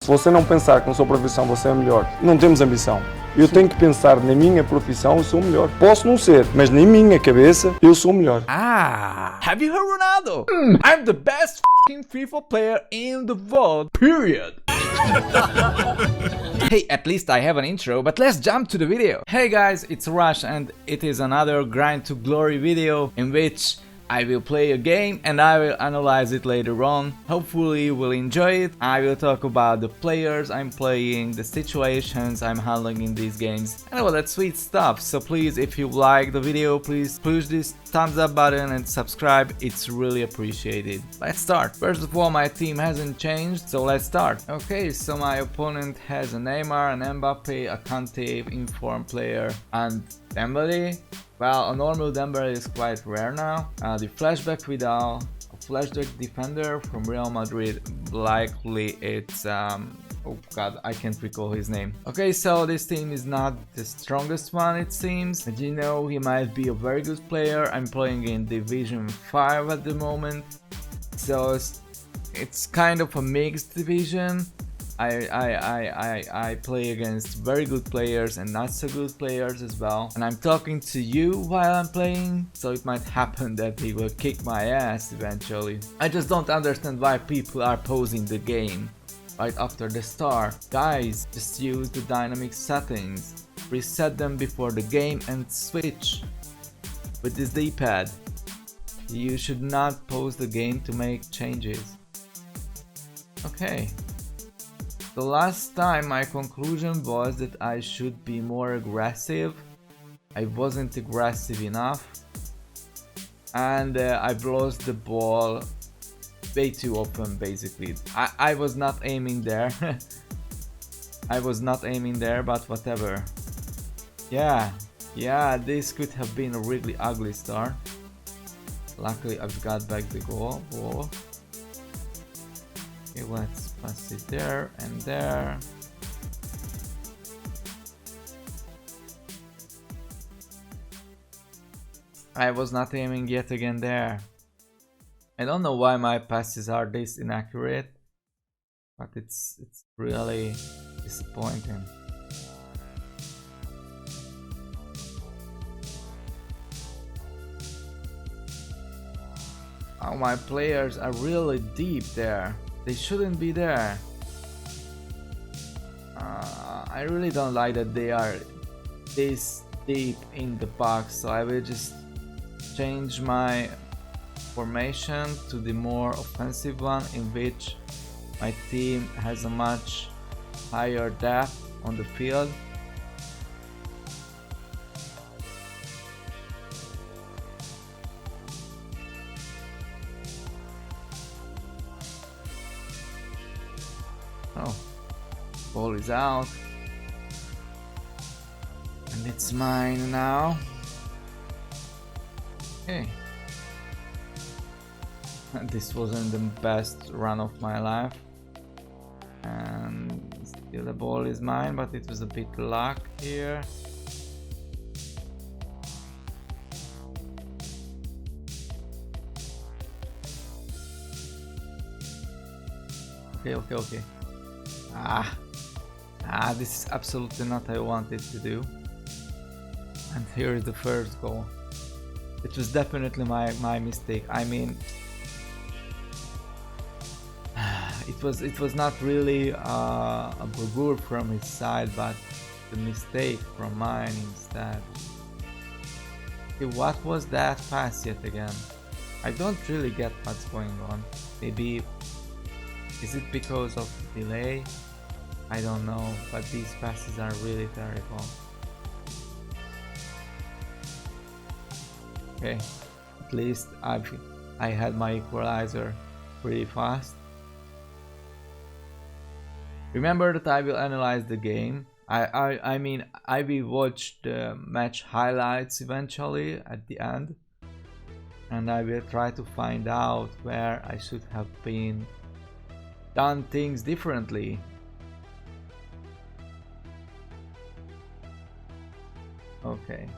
Se você não pensar que na sua profissão você é melhor, não temos ambição. Eu tenho que pensar na minha profissão, eu sou o melhor. Posso não ser, mas na minha cabeça, eu sou o melhor. Ah, have you heard Ronaldo? I'm the best f***ing FIFA player in the world, period. Hey, at least I have an intro, but let's jump to the video. Hey guys, it's Rush and it is another Grind to Glory video in which I will play a game and I will analyze it later on. Hopefully you will enjoy it. I will talk about the players I'm playing, the situations I'm handling in these games, and all that sweet stuff. So please, if you like the video, please push this thumbs up button and subscribe. It's really appreciated. Let's start. First of all, my team hasn't changed, so let's start. Okay, so my opponent has a Neymar, an Mbappe, a Kante, informed player, and Dembele. Well, a normal Dembele is quite rare now. The flashback Vidal, a flashback defender from Real Madrid. Likely it's oh god, I can't recall his name. Okay, so this team is not the strongest one, it seems. But you know, he might be a very good player. I'm playing in Division 5 at the moment, so it's kind of a mixed division. I play against very good players and not so good players as well, and I'm talking to you while I'm playing, so it might happen that he will kick my ass eventually. I just don't understand why people are pausing the game right after the start. Guys, just use the dynamic settings, reset them before the game and switch with this D-pad. You should not pause the game to make changes. Okay. The last time my conclusion was that I should be more aggressive. I wasn't aggressive enough, and I've lost the ball way too often basically. I was not aiming there. I was not aiming there, but whatever. Yeah, this could have been a really ugly start. Luckily I've got back the goal. Okay, let's pass it there and there. I was not aiming yet again there. I don't know why my passes are this inaccurate, but it's really disappointing. Oh, my players are really deep there. They shouldn't be there. I really don't like that they are this deep in the box, so I will just change my formation to the more offensive one, in which my team has a much higher depth on the field. Oh, ball is out, and it's mine now. Okay. This wasn't the best run of my life, and still the ball is mine, but it was a bit luck here. Okay. This is absolutely not what I wanted to do. And here is the first goal. It was definitely my mistake. I mean, it was not really a bravura from his side, but the mistake from mine instead. Okay, what was that pass yet again? I don't really get what's going on. Maybe is it because of delay? I don't know, but these passes are really terrible. Okay, at least I had my equalizer pretty fast. Remember that I will analyze the game. I mean I will watch the match highlights eventually at the end, and I will try to find out where I should have been done things differently. Okay,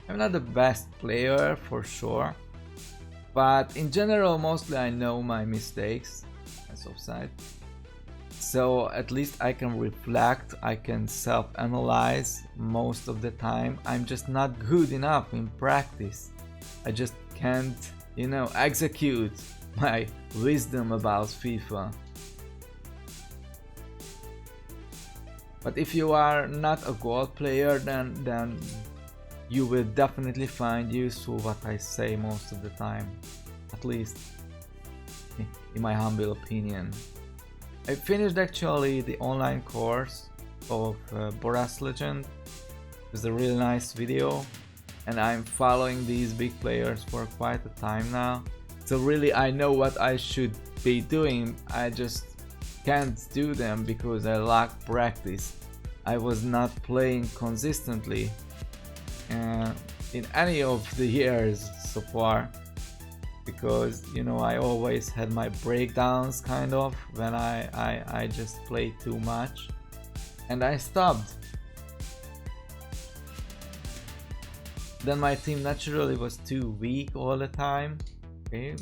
I'm not the best player for sure, but in general mostly I know my mistakes as offside. so at least I can reflect, I can self-analyze most of the time. I'm just not good enough in practice. I just can't, you know, execute my wisdom about FIFA. But if you are not a gold player, then you will definitely find useful what I say most of the time, at least in my humble opinion. I finished actually the online course of Boras Legend. It was a really nice video, and I'm following these big players for quite a time now. So really I know what I should be doing, I just can't do them because I lack practice. I was not playing consistently in any of the years so far, because you know I always had my breakdowns kind of when I just played too much, and I stopped. Then my team naturally was too weak all the time. Okay.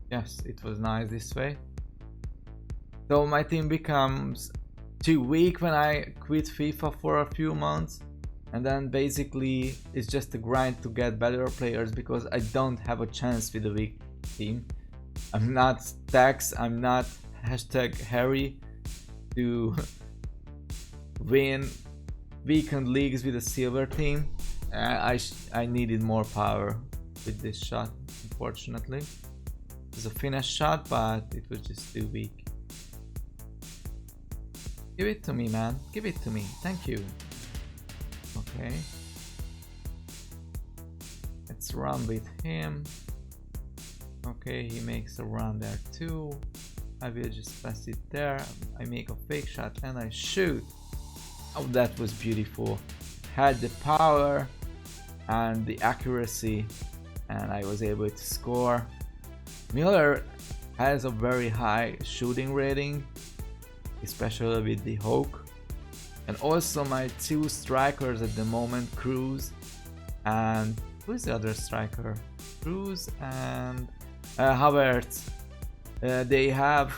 Yes, it was nice this way. So my team becomes too weak when I quit FIFA for a few months, and then basically it's just a grind to get better players because I don't have a chance with a weak team. I'm not Tax, I'm not #Harry to win weekend leagues with a silver team. I needed more power with this shot, unfortunately. It was a finish shot, but it was just too weak. Give it to me, man. Give it to me. Thank you. Okay. Let's run with him. Okay, he makes a run there too. I will just pass it there. I make a fake shot and I shoot. Oh, that was beautiful. Had the power and the accuracy, and I was able to score. Miller has a very high shooting rating, especially with the Hawk. And also my two strikers at the moment, Cruz and who's the other striker? Cruz and Havertz. They have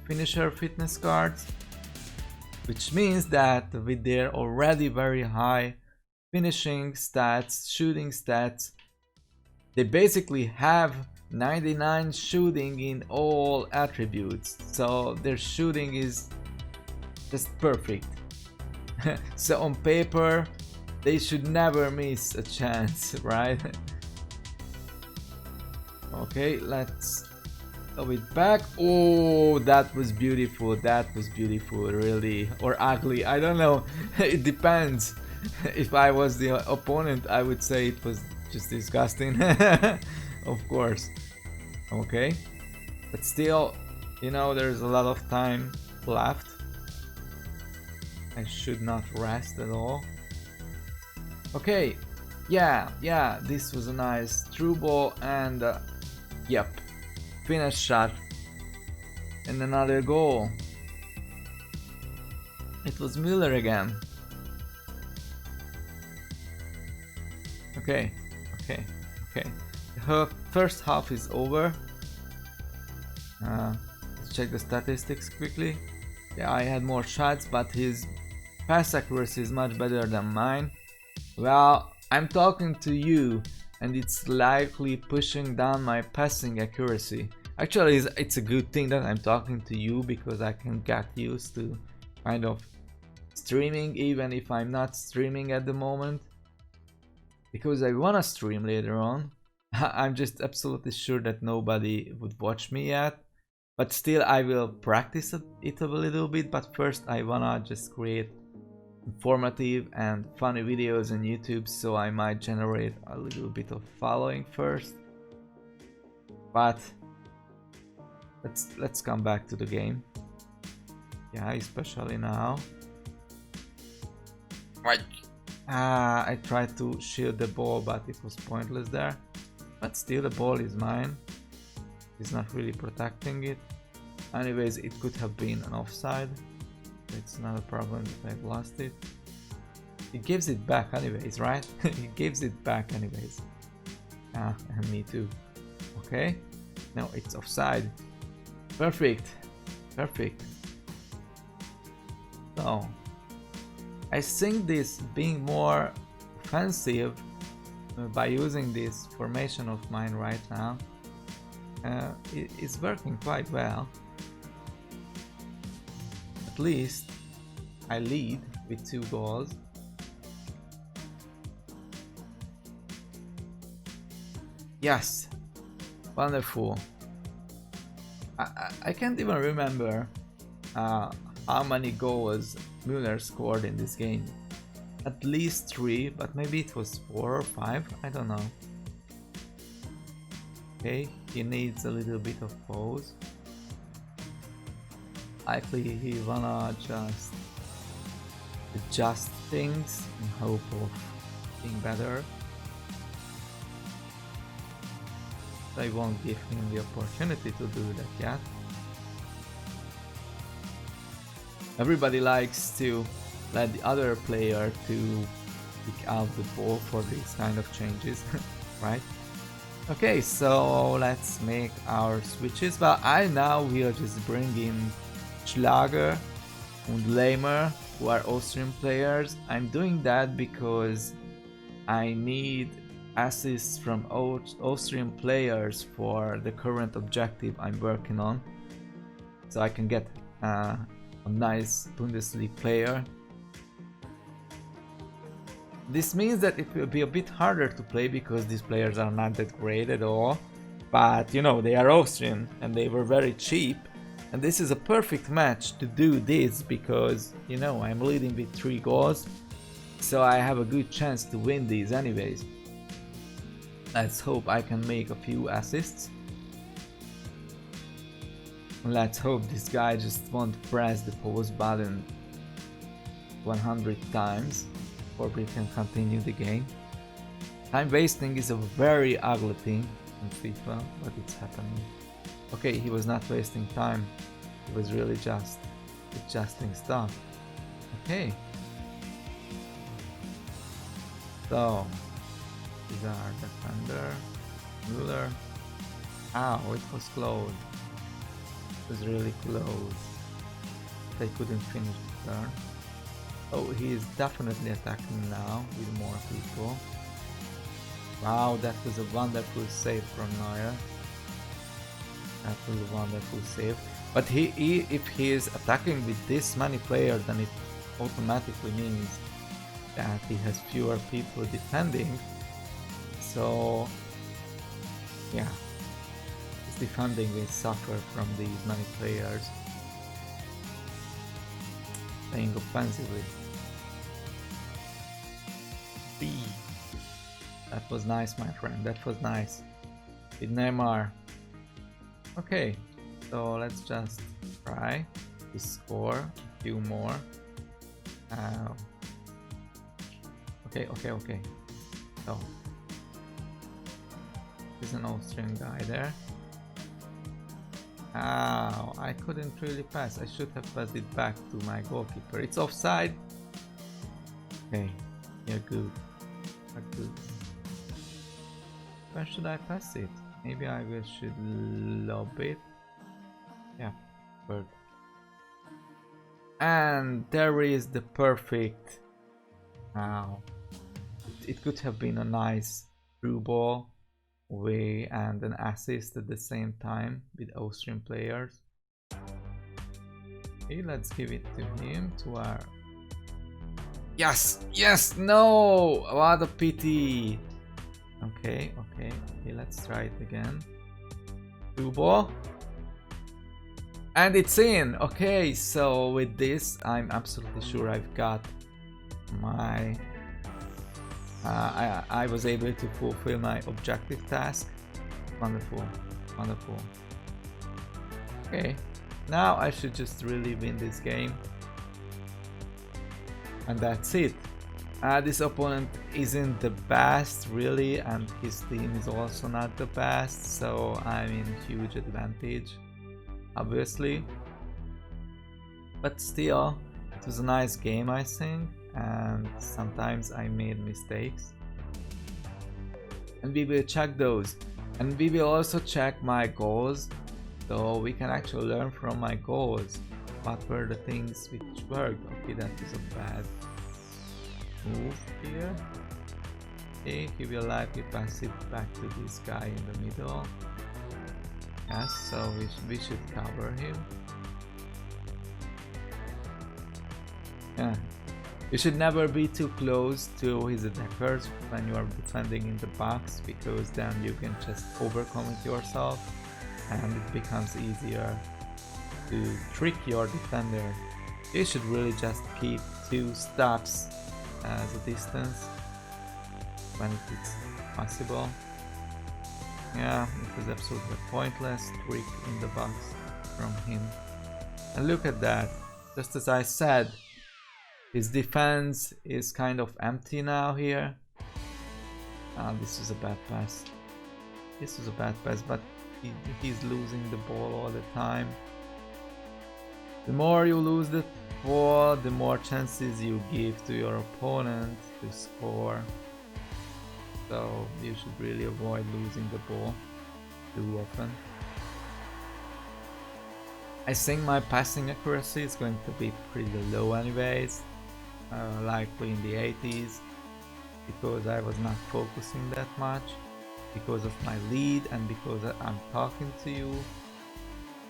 finisher fitness cards, which means that with their already very high finishing stats, shooting stats, they basically have 99 shooting in all attributes, so their shooting is just perfect. So on paper they should never miss a chance, right? Okay, let's throw it back. Oh, that was beautiful. That was beautiful, really. Or ugly, I don't know. It depends. If I was the opponent, I would say it was just disgusting. Of course. Okay, but still, you know, there's a lot of time left. I should not rest at all. Okay, yeah, this was a nice through ball, and yep, finish shot and another goal. It was Müller again. Okay. The first half is over. Let's check the statistics quickly. Yeah, I had more shots, but his pass accuracy is much better than mine. Well, I'm talking to you, and it's likely pushing down my passing accuracy. Actually, it's a good thing that I'm talking to you, because I can get used to kind of streaming even if I'm not streaming at the moment, because I wanna stream later on. I'm just absolutely sure that nobody would watch me yet, but still I will practice it a little bit. But first I wanna just create informative and funny videos on YouTube, so I might generate a little bit of following first. But let's come back to the game. Yeah, especially now. Right. I tried to shield the ball, but it was pointless there. But still, the ball is mine. It's not really protecting it. Anyways, it could have been an offside. It's not a problem if I've lost it. He gives it back anyways, right? He gives it back anyways. Ah, and me too. Okay. No, it's offside. Perfect. Perfect. So I think this being more offensive by using this formation of mine right now is working quite well. At least I lead with 2 goals. Yes, wonderful. I can't even remember how many goals Müller scored in this game. At least 3, but maybe it was 4 or 5, I don't know. Okay, he needs a little bit of pause. Likely he wanna just adjust things in hope of being better. I won't give him the opportunity to do that yet. Everybody likes to let the other player to pick out the ball for these kind of changes, right? Okay, so let's make our switches, but I now will just bring in Schlager and Lehmer, who are Austrian players. I'm doing that because I need assists from Austrian players for the current objective I'm working on, so I can get a nice Bundesliga player. This means that it will be a bit harder to play because these players are not that great at all, but you know, they are Austrian and they were very cheap, and this is a perfect match to do this because, you know, I'm leading with 3 goals, so I have a good chance to win these anyways. Let's hope I can make a few assists. Let's hope this guy just won't press the pause button 100 times before we can continue the game. Time wasting is a very ugly thing in FIFA, but it's happening. Okay, he was not wasting time. He was really just adjusting stuff. Okay. So these are defender, Müller. Ow, it was close. It was really close. They couldn't finish the turn. Oh, he is definitely attacking now with more people. Wow, that was a wonderful save from Neuer. That was a wonderful save. But if he is attacking with this many players, then it automatically means that he has fewer people defending. So yeah, his defending will suffer from these many players playing offensively. B. That was nice, my friend. That was nice. With Neymar. Okay, so let's just try to score a few more. Okay. So there's an Austrian guy there. Ow, I couldn't really pass. I should have passed it back to my goalkeeper. It's offside. Okay, you're good. You're good. Where should I pass it? Maybe I should lob it. Yeah, good. And there is the perfect. Wow. It could have been a nice through ball and an assist at the same time with Austrian players. Okay, let's give it to him, to our... Yes, no! What a pity! Okay, let's try it again. Through ball. And it's in! Okay, so with this, I'm absolutely sure I've got my... I was able to fulfill my objective task. Wonderful. Okay, now I should just really win this game. And that's it. This opponent isn't the best really, and his team is also not the best, so I'm in huge advantage, obviously. But still, it was a nice game, I think, and sometimes I made mistakes. And we will check those. And we will also check my goals, so we can actually learn from my goals. What were the things which worked? Okay, that is a bad move here. Okay, he will likely pass it back to this guy in the middle. Yes, so we should cover him. Yeah. You should never be too close to his attackers when you are defending in the box, because then you can just overcome it yourself and it becomes easier to trick your defender. You should really just keep 2 steps as a distance when it's possible. Yeah, it was absolutely pointless trick in the box from him. And look at that, just as I said, his defense is kind of empty now here. This is a bad pass. This is a bad pass, but he's losing the ball all the time. The more you lose the ball, the more chances you give to your opponent to score. So you should really avoid losing the ball too often. I think my passing accuracy is going to be pretty low anyways, likely in the 80s, because I was not focusing that much, because of my lead and because I'm talking to you.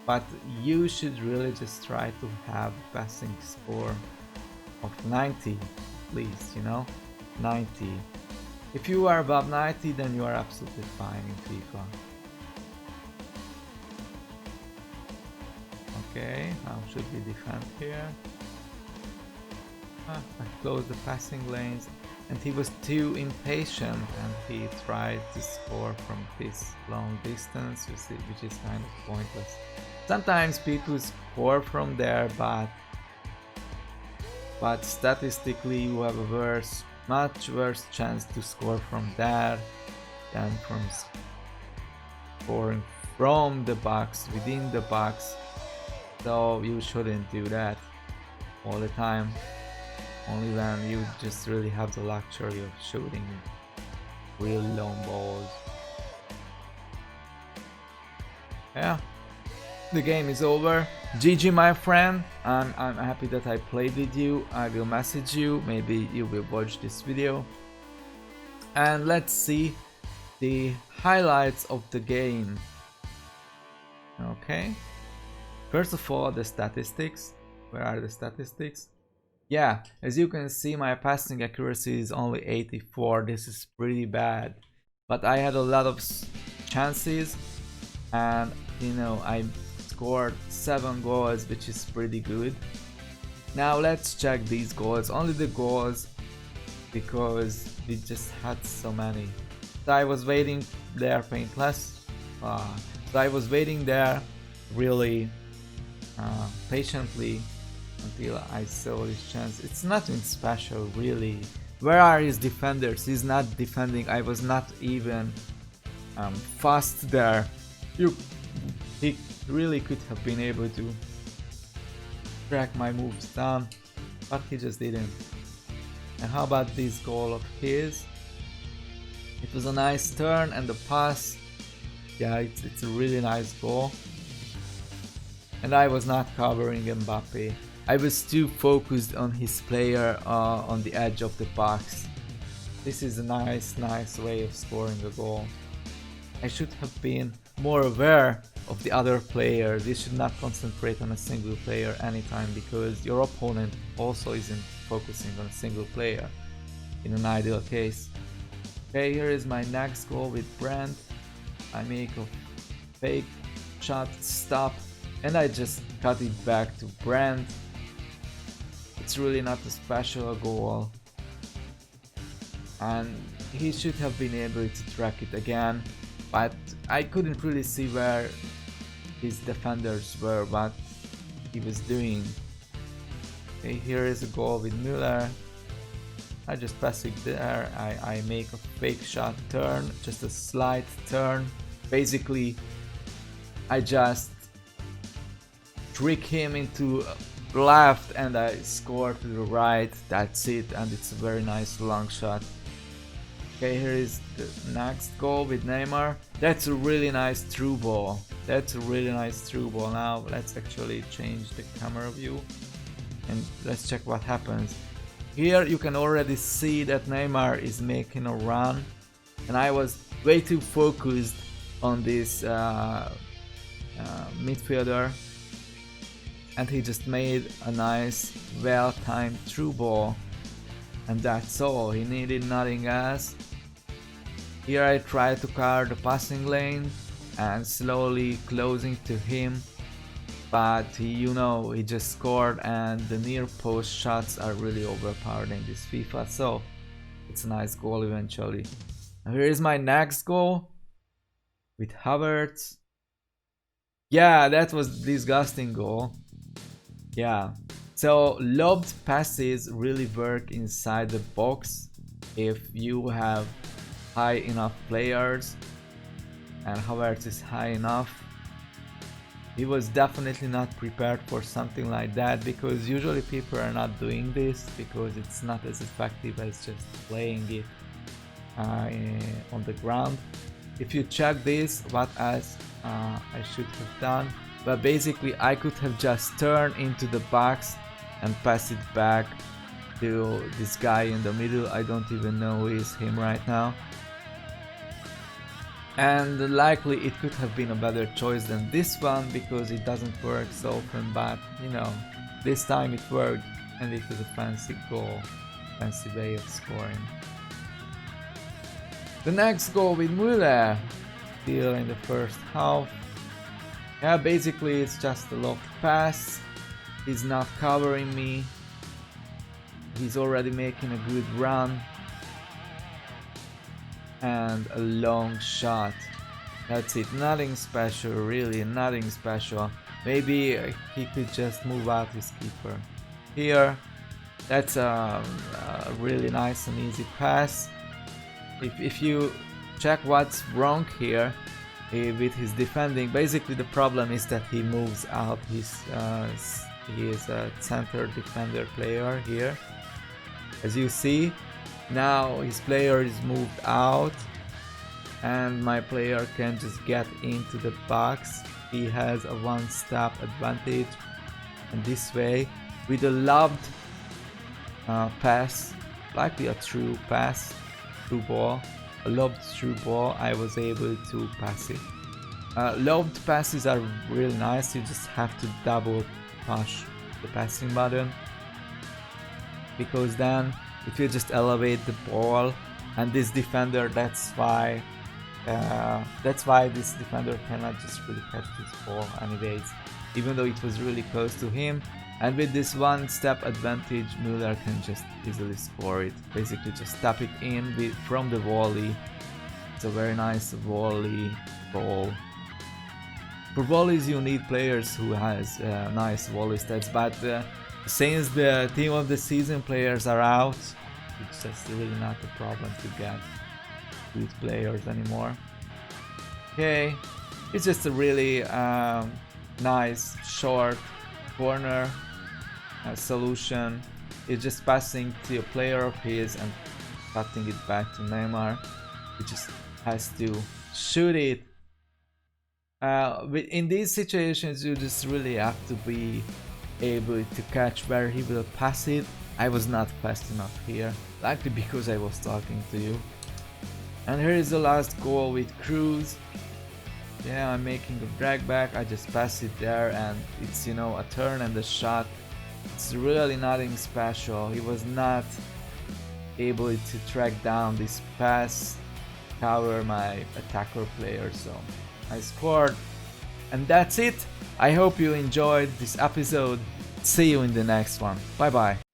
But you should really just try to have a passing score of 90 at least, you know, 90. If you are above 90, then you are absolutely fine in FIFA. Okay, how should we defend here? I closed the passing lanes, and he was too impatient and he tried to score from this long distance, which is kind of pointless. Sometimes people score from there, but statistically you have a much worse chance to score from there than from scoring from the box, within the box. So you shouldn't do that all the time, only when you just really have the luxury of shooting really long balls. Yeah, the game is over. GG my friend, I'm happy that I played with you. I will message you, maybe you will watch this video. And let's see the highlights of the game. Okay. First of all, the statistics. Where are the statistics? Yeah, as you can see, my passing accuracy is only 84. This is pretty bad. But I had a lot of chances, and you know, I scored 7 goals, which is pretty good. Now let's check these goals. Only the goals, because we just had so many. So I was waiting there paintless. So I was waiting there really patiently until I saw this chance. It's nothing special really. Where are his defenders? He's not defending. I was not even fast there. He really could have been able to track my moves down, but he just didn't. And how about this goal of his? It was a nice turn and the pass. Yeah, it's a really nice goal. And I was not covering Mbappe. I was too focused on his player on the edge of the box. This is a nice way of scoring a goal. I should have been more aware of the other players. You should not concentrate on a single player anytime, because your opponent also isn't focusing on a single player in an ideal case. Okay, here is my next goal with Brand. I make a fake shot stop and I just cut it back to Brand. It's really not a special goal, and he should have been able to track it again, but I couldn't really see where his defenders were, what he was doing. Okay, here is a goal with Müller. I just pass it there. I make a fake shot turn, just a slight turn. Basically, I just trick him into left and I score to the right. That's it, and it's a very nice long shot. Okay, here is the next goal with Neymar. That's a really nice through ball. That's a really nice through ball. Now let's actually change the camera view and let's check what happens. Here you can already see that Neymar is making a run, and I was way too focused on this midfielder, and he just made a nice well-timed through ball, and that's all. He needed nothing else. Here I tried to cover the passing lane and slowly closing to him, but he just scored, and the near post shots are really overpowered in this FIFA, so it's a nice goal eventually. Now here is my next goal with Havertz. Yeah, that was a disgusting goal. Yeah, so lobbed passes really work inside the box if you have high enough players, and Havertz is high enough. He was definitely not prepared for something like that, because usually people are not doing this because it's not as effective as just playing it on the ground. If you check this, what else I should have done, but basically I could have just turned into the box and pass it back to this guy in the middle. I don't even know who is him right now. And likely it could have been a better choice than this one, because it doesn't work so often, but this time it worked, and it was a fancy goal, fancy way of scoring. The next goal with Müller, still in the first half. Yeah, basically it's just a loft pass. He's not covering me. He's already making a good run. And a long shot. That's it, nothing special, really, nothing special. Maybe he could just move out his keeper. Here, that's a really nice and easy pass. If you check what's wrong here with his defending, basically the problem is that he moves out. He is a center defender player here, as you see. Now his player is moved out, and my player can just get into the box. He has a one-step advantage, and this way, with a lobbed pass, likely a through pass, through ball, a lobbed through ball, I was able to pass it. Lobbed passes are really nice. You just have to double push the passing button, because then if you just elevate the ball, and this defender, that's why this defender cannot just really catch this ball anyways, even though it was really close to him. And with this one step advantage, Müller can just easily score it. Basically just tap it in from the volley. It's a very nice volley goal. For volleys you need players who has nice volley stats, but since the team of the season players are out, it's just really not a problem to get good players anymore. Okay, it's just a really nice short corner solution. It's just passing to a player of his and cutting it back to Neymar. He just has to shoot it. In these situations you just really have to be able to catch where he will pass it. I was not fast enough here, likely because I was talking to you. And here is the last goal with Cruz. Yeah, I'm making a drag back, I just pass it there, and it's a turn and a shot. It's really nothing special. He was not able to track down this pass, cover my attacker player, so I scored. And that's it. I hope you enjoyed this episode. See you in the next one. Bye bye.